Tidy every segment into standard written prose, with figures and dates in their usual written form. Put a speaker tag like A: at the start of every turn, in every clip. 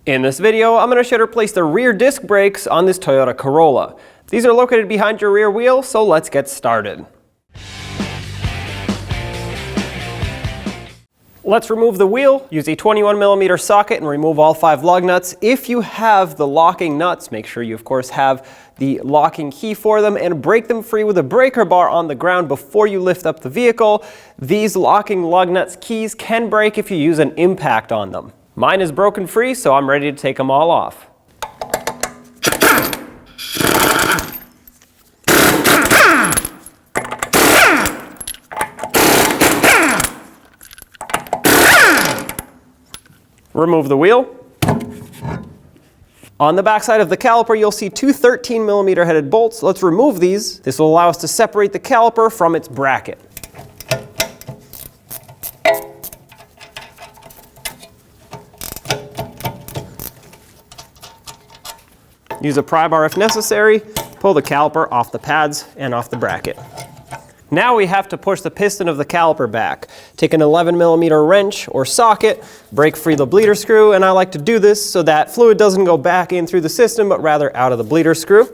A: In this video, I'm going to show you how to replace the rear disc brakes on this Toyota Corolla. These are located behind your rear wheel, so let's get started. Let's remove the wheel. Use a 21mm socket and remove all 5 lug nuts. If you have the locking nuts, make sure you of course have the locking key for them and break them free with a breaker bar on the ground before you lift up the vehicle. These locking lug nuts keys can break if you use an impact on them. Mine is broken free, so I'm ready to take them all off. Remove the wheel. On the backside of the caliper, you'll see 2 13mm headed bolts. Let's remove these. This will allow us to separate the caliper from its bracket. Use a pry bar if necessary. Pull the caliper off the pads and off the bracket. Now we have to push the piston of the caliper back. Take an 11mm wrench or socket, break free the bleeder screw, and I like to do this so that fluid doesn't go back in through the system, but rather out of the bleeder screw.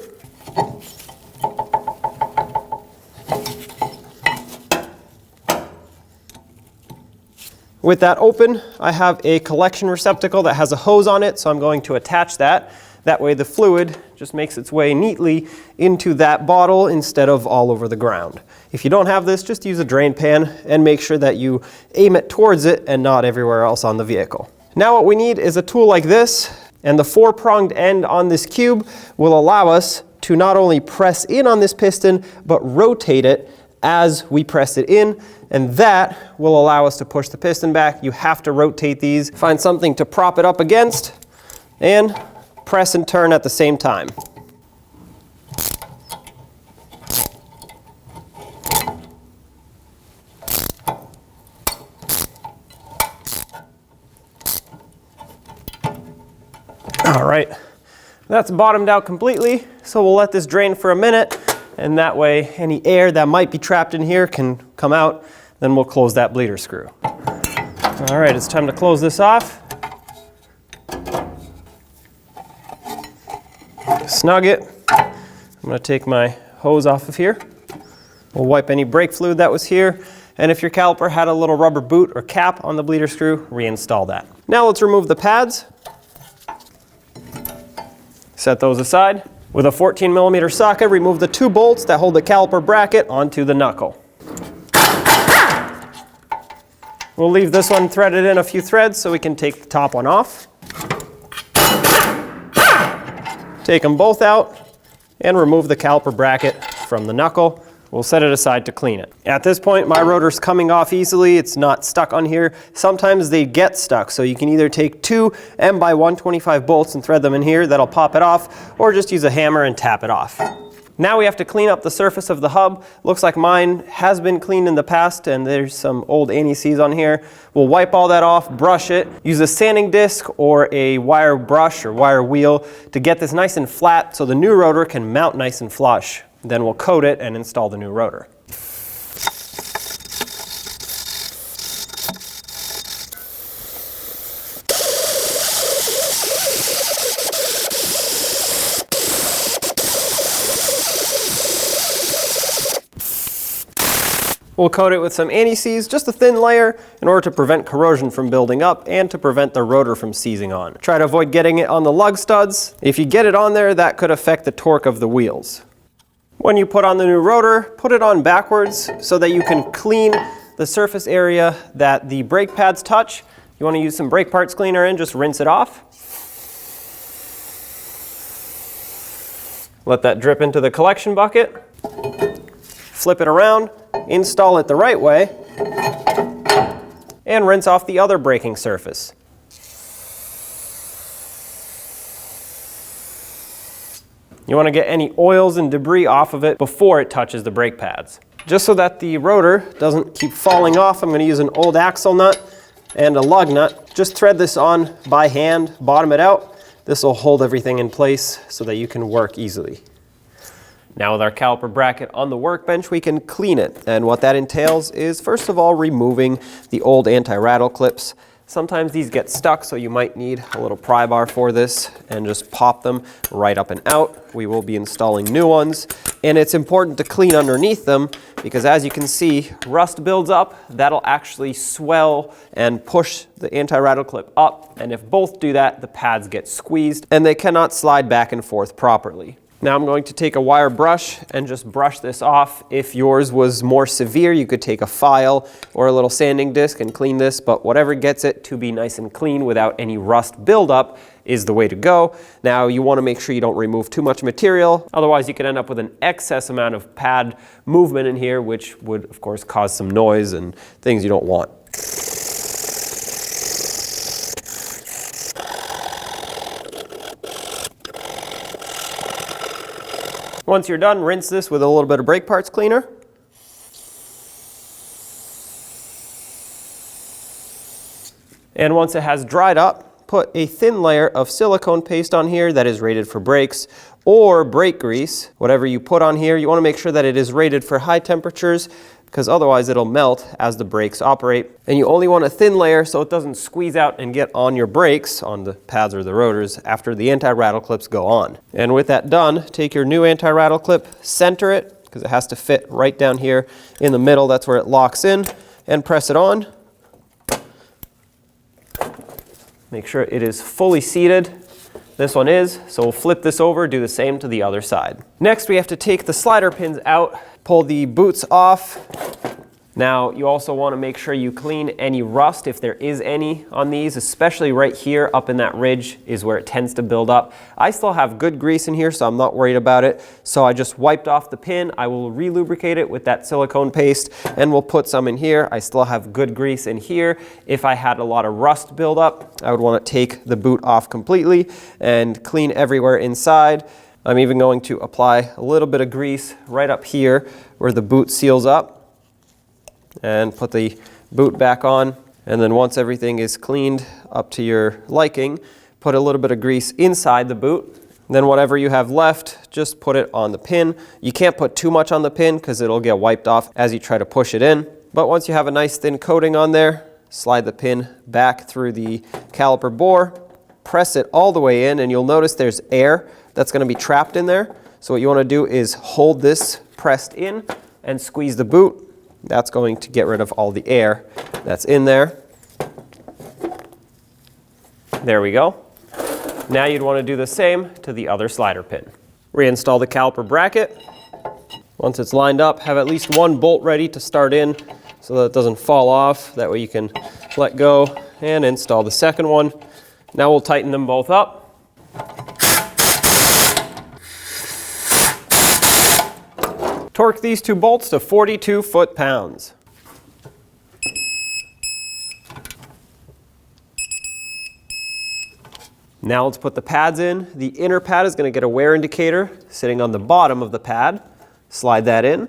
A: With that open, I have a collection receptacle that has a hose on it, so I'm going to attach that. That way the fluid just makes its way neatly into that bottle instead of all over the ground. If you don't have this, just use a drain pan and make sure that you aim it towards it and not everywhere else on the vehicle. Now what we need is a tool like this, and the 4-pronged end on this cube will allow us to not only press in on this piston, but rotate it as we press it in, and that will allow us to push the piston back. You have to rotate these. Find something to prop it up against, and press and turn at the same time. All right, that's bottomed out completely, so we'll let this drain for a minute, and that way any air that might be trapped in here can come out. Then we'll close that bleeder screw. All right, it's time to close this off. Snug it. I'm going to take my hose off of here. We'll wipe any brake fluid that was here, and if your caliper had a little rubber boot or cap on the bleeder screw, reinstall that. Now let's remove the pads. Set those aside. With a 14mm socket, remove the 2 bolts that hold the caliper bracket onto the knuckle. We'll leave this one threaded in a few threads so we can take the top one off. Take them both out and remove the caliper bracket from the knuckle. We'll set it aside to clean it. At this point, my rotor's coming off easily. It's not stuck on here. Sometimes they get stuck, so you can either take 2 M/125 bolts and thread them in here. That'll pop it off, or just use a hammer and tap it off. Now we have to clean up the surface of the hub. Looks like mine has been cleaned in the past, and there's some old anti-seize on here. We'll wipe all that off, brush it, use a sanding disc or a wire brush or wire wheel to get this nice and flat so the new rotor can mount nice and flush. Then we'll coat it and install the new rotor. We'll coat it with some anti-seize, just a thin layer, in order to prevent corrosion from building up and to prevent the rotor from seizing on. Try to avoid getting it on the lug studs. If you get it on there, that could affect the torque of the wheels. When you put on the new rotor, put it on backwards so that you can clean the surface area that the brake pads touch. You want to use some brake parts cleaner and just rinse it off. Let that drip into the collection bucket. Flip it around, install it the right way, and rinse off the other braking surface. You want to get any oils and debris off of it before it touches the brake pads. Just so that the rotor doesn't keep falling off, I'm going to use an old axle nut and a lug nut. Just thread this on by hand, bottom it out. This will hold everything in place so that you can work easily. Now with our caliper bracket on the workbench, we can clean it. And what that entails is, first of all, removing the old anti-rattle clips. Sometimes these get stuck, so you might need a little pry bar for this and just pop them right up and out. We will be installing new ones, and it's important to clean underneath them because, as you can see, rust builds up. That'll actually swell and push the anti-rattle clip up, and if both do that, the pads get squeezed and they cannot slide back and forth properly. Now I'm going to take a wire brush and just brush this off. If yours was more severe, you could take a file or a little sanding disc and clean this, but whatever gets it to be nice and clean without any rust buildup is the way to go. Now you want to make sure you don't remove too much material, otherwise you could end up with an excess amount of pad movement in here, which would of course cause some noise and things you don't want. Once you're done, rinse this with a little bit of brake parts cleaner. And once it has dried up, put a thin layer of silicone paste on here that is rated for brakes, or brake grease. Whatever you put on here, you want to make sure that it is rated for high temperatures, because otherwise it'll melt as the brakes operate. And you only want a thin layer so it doesn't squeeze out and get on your brakes, on the pads or the rotors, after the anti-rattle clips go on. And with that done, take your new anti-rattle clip, center it, because it has to fit right down here in the middle. That's where it locks in, and press it on. Make sure it is fully seated. This one is, so we'll flip this over, do the same to the other side. Next, we have to take the slider pins out, pull the boots off. Now, you also want to make sure you clean any rust if there is any on these, especially right here up in that ridge is where it tends to build up. I still have good grease in here, so I'm not worried about it. So I just wiped off the pin. I will re-lubricate it with that silicone paste, and we'll put some in here. I still have good grease in here. If I had a lot of rust build up, I would want to take the boot off completely and clean everywhere inside. I'm even going to apply a little bit of grease right up here where the boot seals up, and put the boot back on. And then once everything is cleaned up to your liking, put a little bit of grease inside the boot. Then whatever you have left, just put it on the pin. You can't put too much on the pin because it'll get wiped off as you try to push it in. But once you have a nice thin coating on there, slide the pin back through the caliper bore, press it all the way in, and you'll notice there's air that's going to be trapped in there. So what you want to do is hold this pressed in and squeeze the boot. That's going to get rid of all the air that's in there. There we go. Now you'd want to do the same to the other slider pin. Reinstall the caliper bracket. Once it's lined up, have at least one bolt ready to start in so that it doesn't fall off. That way you can let go and install the second one. Now we'll tighten them both up. Torque these two bolts to 42 foot-pounds. Now let's put the pads in. The inner pad is going to get a wear indicator sitting on the bottom of the pad. Slide that in.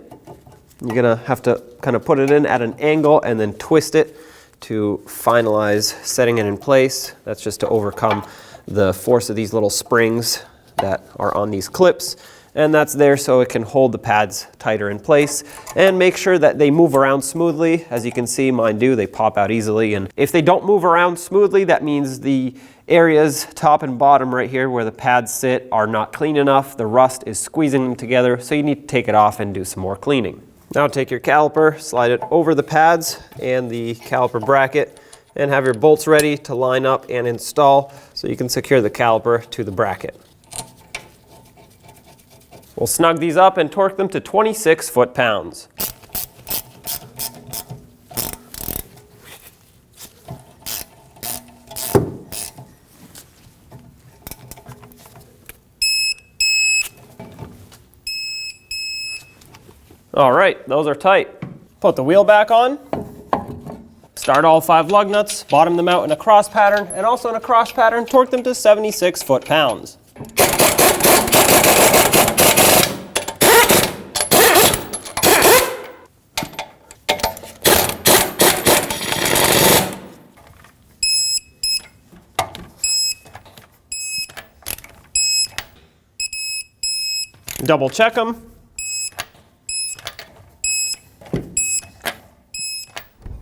A: You're going to have to kind of put it in at an angle and then twist it to finalize setting it in place. That's just to overcome the force of these little springs that are on these clips. And that's there so it can hold the pads tighter in place, and make sure that they move around smoothly. As you can see, mine do. They pop out easily, and if they don't move around smoothly, that means the areas top and bottom right here where the pads sit are not clean enough. The rust is squeezing them together, so you need to take it off and do some more cleaning. Now take your caliper, slide it over the pads and the caliper bracket, and have your bolts ready to line up and install so you can secure the caliper to the bracket. We'll snug these up and torque them to 26 foot-pounds. All right, those are tight. Put the wheel back on. Start all 5 lug nuts, bottom them out in a cross pattern, and also in a cross pattern, torque them to 76 foot-pounds. Double check them.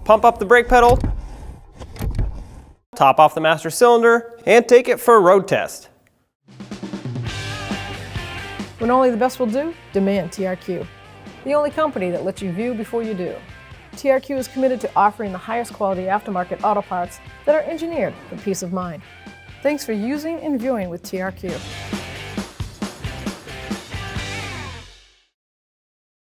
A: Pump up the brake pedal. top off the master cylinder, and take it for a road test.
B: When only the best will do, demand TRQ. The only company that lets you view before you do. TRQ is committed to offering the highest quality aftermarket auto parts that are engineered for peace of mind. Thanks for using and viewing with TRQ.